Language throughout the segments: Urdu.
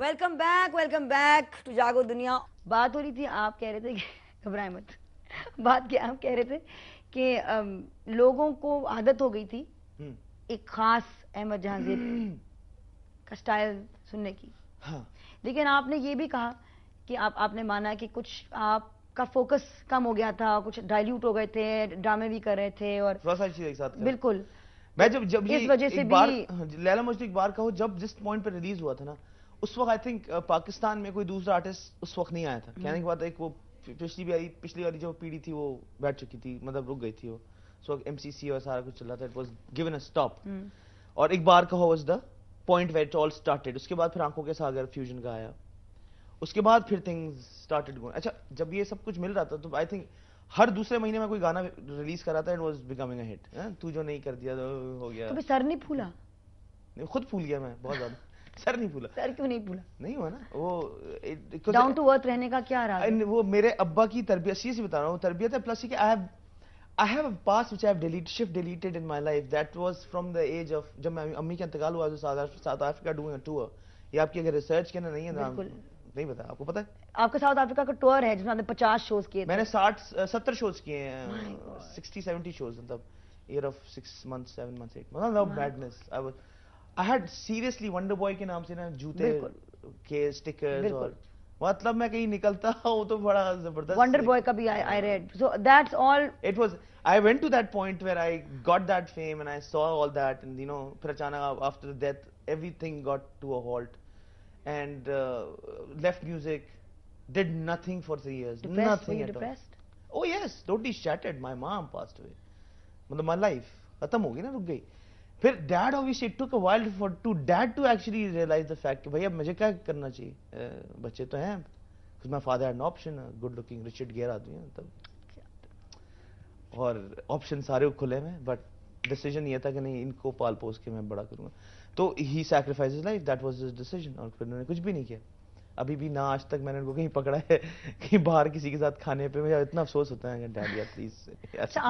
ویلکم بیک ٹو جاگو دنیا. بات ہو رہی تھی, آپ کہہ رہے تھے کہ گھبرائے مت. بات کیا آپ کہہ رہے تھے کہ لوگوں کو عادت ہو گئی تھی ایک خاص احمد جہاں زیب کا سٹائل سننے کی, لیکن آپ نے یہ بھی کہا کہ آپ نے مانا کہ کچھ آپ کا فوکس کم ہو گیا تھا, کچھ ڈائلیوٹ ہو گئے تھے, ڈرامے بھی کر رہے تھے اور بالکل. میں جب اس وجہ سے بھی لیلا مجھے ایک بار کہو, جب جس پوائنٹ پہ ریلیز ہوا تھا نا, اس وقت آئی تھنک پاکستان میں کوئی دوسرا آرٹسٹ اس وقت نہیں آیا تھا. کہنے کی بات ہے کہ وہ پچھلی والی جو پیڑھی تھی وہ بیٹھ چکی تھی, مطلب رک گئی تھی وہ. اس وقت ایم سی سی اور سارا کچھ چل رہا تھا, it was given a stop. اور ایک بار کہو was the point where it all started. اس کے بعد پھر آنکھوں کے ساگر فیوژن کا آیا, اس کے بعد پھر تھنگز اسٹارٹیڈ گوئنگ. اچھا, جب یہ سب کچھ مل رہا تھا تو آئی تھنک ہر دوسرے مہینے میں کوئی گانا ریلیز کر رہا تھا, اٹ واز بیکمنگ اے ہٹ. تو جو نہیں کر دیا تو ہو گیا. کبھی سر نہیں پھولا؟ خود پھول گیا میں بہت زیادہ. سر نہیں پھولا. سر کیوں نہیں پھولا؟ نہیں ہوا نا وہ ڈاؤن ٹو ارتھ رہنے کا کیا راز ہے؟ وہ میرے ابا کی تربیت, سیریسلی بتا رہا ہوں, تربیت ہے. پلس کہ I have a past which I have shift deleted in my life. That was from the age of جب میں امی کا انتقال ہوا, South Africa doing a tour. یہ آپ کی اگر ریسرچ کرنا نہیں ہے نہیں پتا, آپ کو پتا ہے آپ کا ساؤتھ افریقہ کا ٹور ہے جس میں آپ نے 50 شوز کیے. میں نے 60-70 شوز کیے ہیں, 60-70 شوز, مطلب year of 6 months 7 months 8 months. Love madness. I had seriously wonder boy کے نام سے نا جوتے کے اسٹکرز, اور مطلب میں کہیں نکلتا ہوں تو بڑا زبردست. ونڈر بوائے کا بھی I read. So that's all. It was, I went to that point where I got that fame and I saw all that, and پھر اچانک after the death everything got to a halt and left music, did nothing for 3 years. Depressed? Nothing Were you at depressed? all. Oh yes, totally shattered. My mom passed away. مطلب my life ختم ہو گئی نا, رک گئی. پھر dead obviously it took a while for dad to actually realize the fact کہ بھائی اب مجھے کیا کرنا چاہیے, بچے تو ہیں. because my father had an option, a good looking Richard gear آدمی ہے تب, اور آپشن سارے کھلے میں, بٹ ڈیسیجن یہ تھا کہ نہیں ان کو پال پوس کے میں بڑا کروں گا. تو he sacrifice his life, that was his decision. اور پھر انہوں نے کچھ بھی نہیں کیا. ابھی بھی نہ آج تک میں نے ان کو کہیں پکڑا ہے کہیں باہر کسی کے ساتھ کھانے پہ, مجھے اتنا افسوس ہوتا ہے کہ ڈیڈ یا پلیز. اچھا,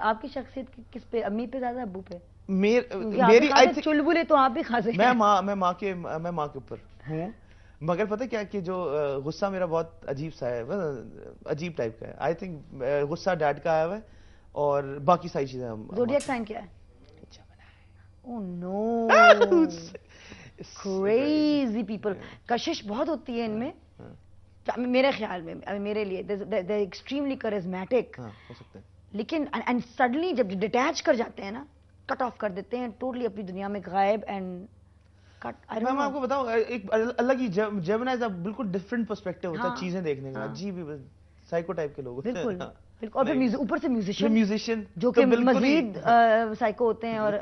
آپ کی شخصیت کس پہ, امی پہ زیادہ, ابو پہ؟ میری چلبلے تو آپ بھی خاصے. میں ماں کے اوپر ہوں, مگر پتہ کیا کہ جو غصہ میرا بہت عجیب سا ہے, عجیب ٹائپ کا ہے. آئی تھنک غصہ ڈیڈ کا آیا ہوا ہے, اور باقی ساری چیزیں. زوڈیاک سائن کیا ہے؟ Oh no, crazy people. کشش بہت ہوتی ہے ان میں میرے خیال میں, میرے لیے they're extremely charismatic. ہو سکتا ہے, لیکن and suddenly جب ڈیٹیچ کر جاتے ہیں نا, کٹ آف کر دیتے ہیں ٹوٹلی اپنی دنیا میں غائب. اینڈ میں آپ کو بتاؤں ایک الگ ہی جیمنائز بالکل ڈفرنٹ پرسپیکٹو ہوتا ہے چیزیں دیکھنے کا. عجیب سائیکو ٹائپ کے لوگ. بالکل, اور پھر اوپر سے میوزیشین جو کہ مزید سائیکو ہوتے ہیں اور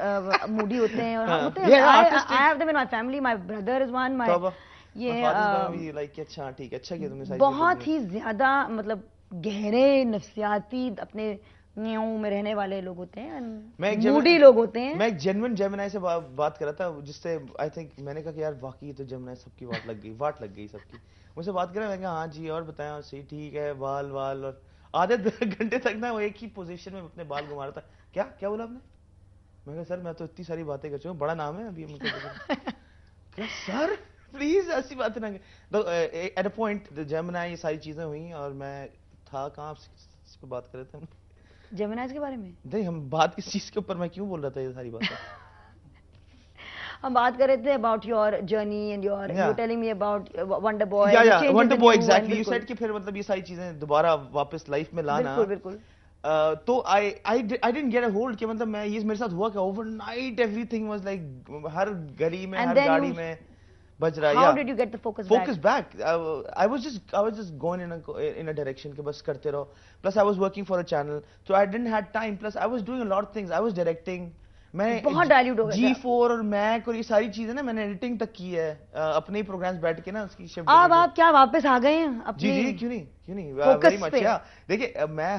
موڈی ہوتے ہیں, اور ہوتے ہیں. I have them in my family. My brother is one. یہ اچھا ٹھیک ہے, اچھا کیا تم نے. بہت ہی زیادہ مطلب گہرے نفسیاتی اپنے نیوں میں رہنے والے لوگ ہوتے ہیں, موڈی لوگ ہوتے ہیں. میں ایک جینوئن جیمنائی سے بات کر رہا تھا, جس سے آئی تھنک میں نے کہا کہ یار واقعی تو جیمنائی سب کی واٹ لگ گئی سب کی. مجھ سے بات کر رہا, میں کہا ہاں جی, اور بتائیں. اور صحیح ٹھیک ہے, بال اور آدھے گھنٹے تک نا وہ ایک ہی پوزیشن میں اپنے بال گھما رہا تھا. کیا بولا آپ نے؟ میں کہا سر میں تو اتنی ساری باتیں کر چکا ہوں, بڑا نام ہے ابھی. سر پلیز ایسی باتیں نہ کریں. ایٹ اے پوائنٹ جیمنائی یہ ساری چیزیں ہوئیں, اور میں تھا کہاں اس پہ بات کر رہے تھے ہم, جیمنائز کے بارے میں. نہیں, ہم بات کس چیز کے اوپر, میں کیوں بول رہا تھا یہ ساری باتیں. ہم بات کر رہے تھے about your journey and you were telling me about Wonder Boy. Wonder Boy, exactly. You said کہ پھر مطلب یہ ساری چیزیں دوبارہ واپس لائف میں لانا. بالکل. تو I didn't get a hold کہ مطلب یہ میرے ساتھ ہوا کہ over night everything was like ہر گلی میں, ہر گاڑی میں بج رہا ہے. How did you get the focus back? I was just going in a direction کہ بس کرتے رہو. Plus I was working for a channel, so I didn't have time. Plus I was doing a lot of things. I was directing. میں بہت ڈائلیوٹ ہو گیا. G4 اور میک اور یہ ساری چیزیں نا میں نے ایڈیٹنگ تک کی ہے اپنے ہی پروگرامز بیٹھ کے نا, اس کی شفٹ. اب آپ کیا واپس آ گئے ہیں جی کیوں نہیں ویری مچ. دیکھیے میں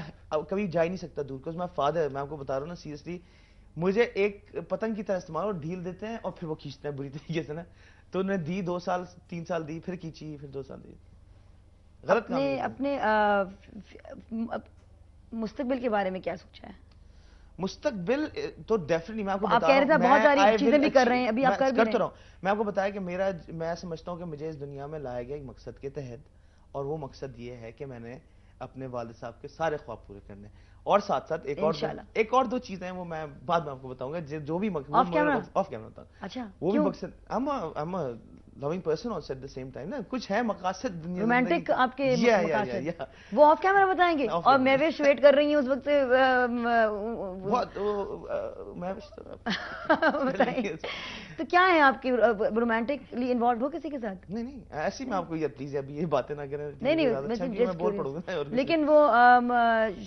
کبھی جا ہی نہیں سکتا دور, بیکاز مائی فادر, میں آپ کو بتا رہا ہوں نا سیریسلی, مجھے ایک پتنگ کی طرح استعمال, اور ڈھیل دیتے ہیں اور پھر وہ کھینچتے ہیں بری طریقے سے نا. تو انہوں نے دی 2 سال 3 سال دی, پھر کھینچی, پھر 2 سال دی. غلط کام. اپنے مستقبل کے بارے میں کیا سوچا ہے؟ مستقبل تو ڈیفینیٹلی میں آپ کو آپ کہہ رہے تھے بہت ساری چیزیں بھی کر رہے ہیں, ابھی آپ کر کرتا رہا ہوں. میں آپ کو بتایا کہ میں سمجھتا ہوں کہ مجھے اس دنیا میں لایا گیا ایک مقصد کے تحت, اور وہ مقصد یہ ہے کہ میں نے اپنے والد صاحب کے سارے خواب پورے کرنے, اور ساتھ ساتھ ایک اور دو چیزیں ہیں وہ میں بعد میں آپ کو بتاؤں گا, جو بھی آف کیمرہ ہوتا ہے. اچھا, وہ بھی مقصد loving person also at the same time نا, کچھ ہے مقاصد دنیا رومانٹک آپ کے مقاصد, وہ آف کیمرہ بتائیں گے. اور میں وش ویٹ کر رہی ہوں اس وقت سے, بتائیں تو کیا ہے آپ کی رومانٹکلی انوالوڈ ہو کسی کے ساتھ؟ نہیں ایسی میں آپ کو پلیز ابھی یہ باتیں نہ کریں. نہیں میں بول پڑوں گا. لیکن وہ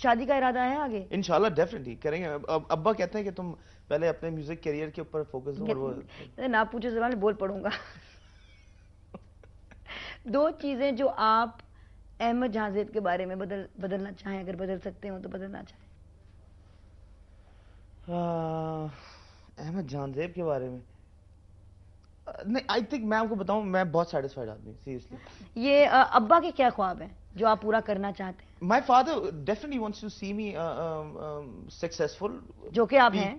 شادی کا ارادہ ہے آگے؟ انشاءاللہ ڈیفینیٹلی کریں گے. ابا کہتے ہیں کہ تم پہلے اپنے میوزک کیریئر کے اوپر فوکس دو, اور وہ نہ پوچھو سوال بول پڑوں گا. دو چیزیں جو آپ احمد جہاں زیب کے بارے میں بدلنا چاہیں, اگر بدل سکتے ہوں تو بدلنا چاہیں. احمد جہاں زیب کے بارے میں نہیں, آئی تھنک میں آپ کو بتاؤں میں بہت سیٹسفائڈ آدمی, سیریسلی. یہ ابا کے کیا خواب ہیں جو آپ پورا کرنا چاہتے ہیں؟ My father definitely wants to see me successful. جو کہ آپ ہیں.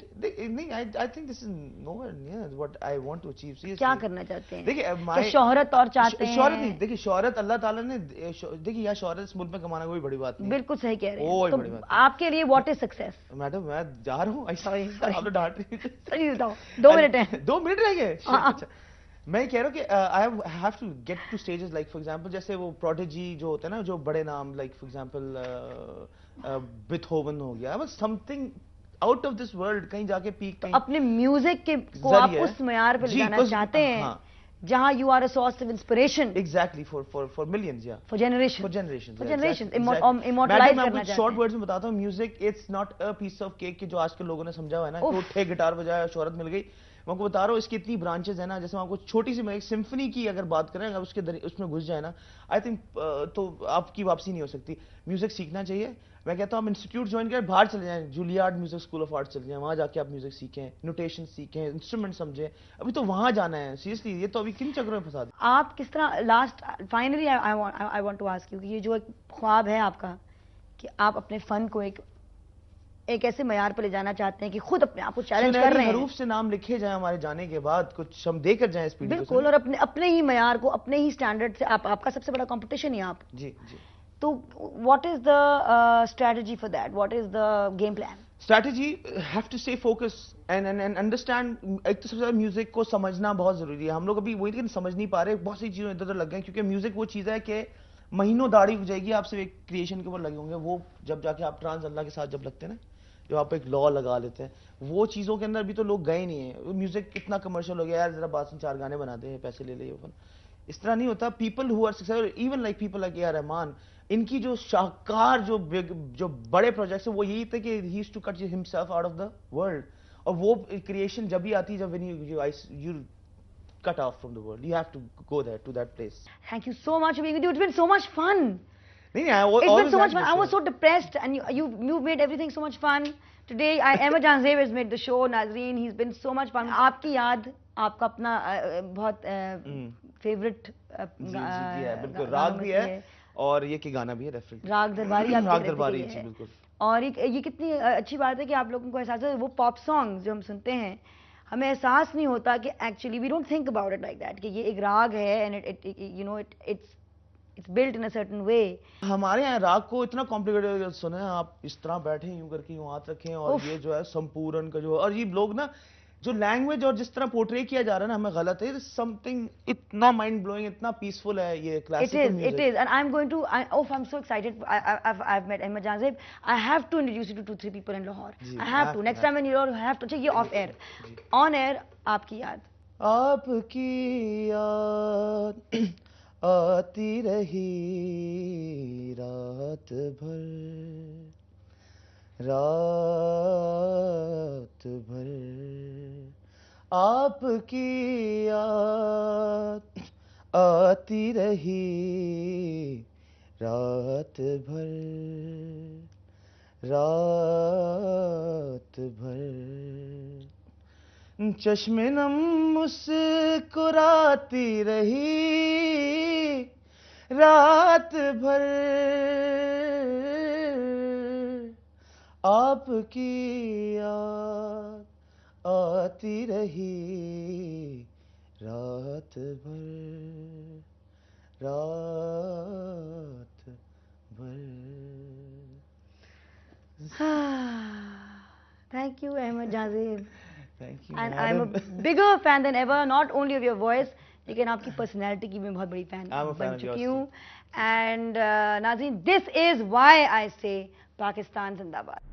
I think this is nowhere near what I want to achieve. Seriously. کیا کرنا چاہتے ہیں؟ دیکھیے شہرت اور چاہتے ہیں. شہرت نہیں, دیکھیے شہرت اللہ تعالیٰ نے, دیکھیے یا شہرت اس ملک میں کمانا کوئی بڑی بات نہیں. بالکل صحیح کہہ رہے ہیں. تو آپ کے لیے واٹ از سکسیس؟ میڈم میں جا رہا ہوں, آپ نے ڈانٹ رہی ہیں. 2 منٹ ہیں. 2 منٹ رہ گئے. میں کہہ رہا ہوں کہ I have to get to stages like for example جیسے وہ پروڈیجی جو ہوتے ہیں نا, جو بڑے نام لائک فار ایگزامپل بیتھوون ہو گیا, some thing out of this world, کہیں جا کے پیک. اپنے میوزک کو آپ اس معیار پہ لے جانا چاہتے ہیں جہاں you are a source of inspiration. Exactly for millions, یا فار جنریشن. میں آپ کو شارٹ ورڈز میں بتاتا ہوں, music it's not a piece of cake کہ جو آج کل لوگوں نے سمجھا ہوا ہے نا, کہ اٹھے گٹار بجایا شہرت مل گئی. میں آپ کو بتا رہا ہوں اس کی اتنی برانچز ہیں نا, جیسے میں آپ کو چھوٹی سی ایک سمفنی کی اگر بات کریں, اگر اس میں گھس جائے نا, آئی تھنک تو آپ کی واپسی نہیں ہو سکتی. میوزک سیکھنا چاہیے. میں کہتا ہوں آپ انسٹیٹیوٹ جوائن کریں, باہر چلے جائیں, جولیارڈ میوزک اسکول آف آرٹ چلے جائیں, وہاں جا کے آپ میوزک سیکھیں, نوٹیشن سیکھیں, انسٹرومنٹ سمجھیں. ابھی تو وہاں جانا ہے سیریسلی, یہ تو ابھی کن چکروں میں پھنسا دیں. آپ کس طرح last finally I want to ask you, یہ جو ایک خواب ہے آپ کا کہ آپ اپنے فن کو ایک ایسے معیار پہ لے جانا چاہتے ہیں کہ خود اپنے آپ کو چیلنج کر رہے ہیں, حروف سے نام لکھے جائیں ہمارے جانے کے بعد, کچھ ہم دے کر جائیں اس پیڑھی کو. بالکل, اور اپنے ہی معیار کو, اپنے ہی اسٹینڈرڈ سے. آپ کا سب سے بڑا کمپٹیشن ہی آپ. جی. تو what is the strategy for that, what is the game plan? Strategy have to stay focus and understand. ایک تو سب سے زیادہ میوزک کو سمجھنا بہت ضروری ہے. ہم لوگ ابھی وہی سمجھ نہیں پا رہے, بہت سی چیزیں ادھر ادھر لگ گئے, کیونکہ میوزک وہ چیز ہے کہ مہینوں داڑھی ہو جائے گی آپ سے ایک کریشن کے اوپر لگے ہوں گے. وہ جب جا کے آپ ٹرانس اللہ کے ساتھ جب لگتے ہیں نا, جو آپ ایک لا لگا لیتے ہیں, وہ چیزوں کے اندر ابھی تو لوگ گئے نہیں ہیں. میوزک اتنا کمرشل ہو گیا, یار ذرا بات 4 گانے بناتے ہیں, پیسے لے لے. اس طرح نہیں ہوتا. People who are successful, even like people like A R Rahman, ان کی جو شاہکار جو بڑے پروجیکٹس ہیں وہ یہی تھے کہ he is to cut himself out of the world. اور وہ کریشن جب بھی آتی ہے جب you cut off from the world, you have to go there to that place. Thank you so much for being with you. It's been so much fun. It's been so much fun. I was so depressed and you've made everything so much fun. Today Ahmad Jahan Zeb has made the show. Nazreen, he's been so much fun. آپ کی یاد, آپ کا اپنا بہت فیوریٹ بالکل راگ بھی ہے, اور یہ کہ گانا بھی ہے ڈیفینیٹلی راگ درباری. راگ درباری جی بالکل. اور یہ کتنی اچھی بات ہے کہ آپ لوگوں کو احساس ہے, وہ پاپ سانگز جو ہم سنتے ہیں ہمیں احساس نہیں ہوتا کہ actually we don't think about it like that, کہ یہ ایک راگ ہے and you know it's built in a certain way. ہمارے یہاں راگ کو اتنا کمپلیکیٹڈ سنیں, آپ اس طرح بیٹھیں یوں کر کے یوں ہاتھ رکھیں, اور یہ جو ہے سمپورن کا جو, اور یہ لوگ نا جو لینگویج اور جس طرح پورٹری کیا جا رہا ہے نا, ہمیں غلط ہے. سم تھنگ اتنا مائنڈ بلوئنگ, اتنا پیسفل ہے یہ classical music. It is, and I'm going to. I'm so excited. I've met Ahmad Jahan Zeb. I have to introduce you to 2-3 people in Lahore. I have to. Next time when you're, I have to. یہ off air. On air, آپ کی یاد. آپ کی یاد آتی رہی رات بھر, رات بھر آپ کی یاد آتی رہی رات بھر, رات بھر چشم نم مسکراتی رہی رات بھر, آپ آپ کی یاد آتی رہی رات بھر رات بھر. Thank you, Ahmed Jazib. Thank you, And I'm a madam. bigger fan than ever, not only of your voice, لیکن آپ کی پرسنالٹی کی میں بہت بڑی فین I'm a fan بن of yours چکی ہوں. اینڈ ناظرین, دس از وائی آئی سے پاکستان زندہ باد.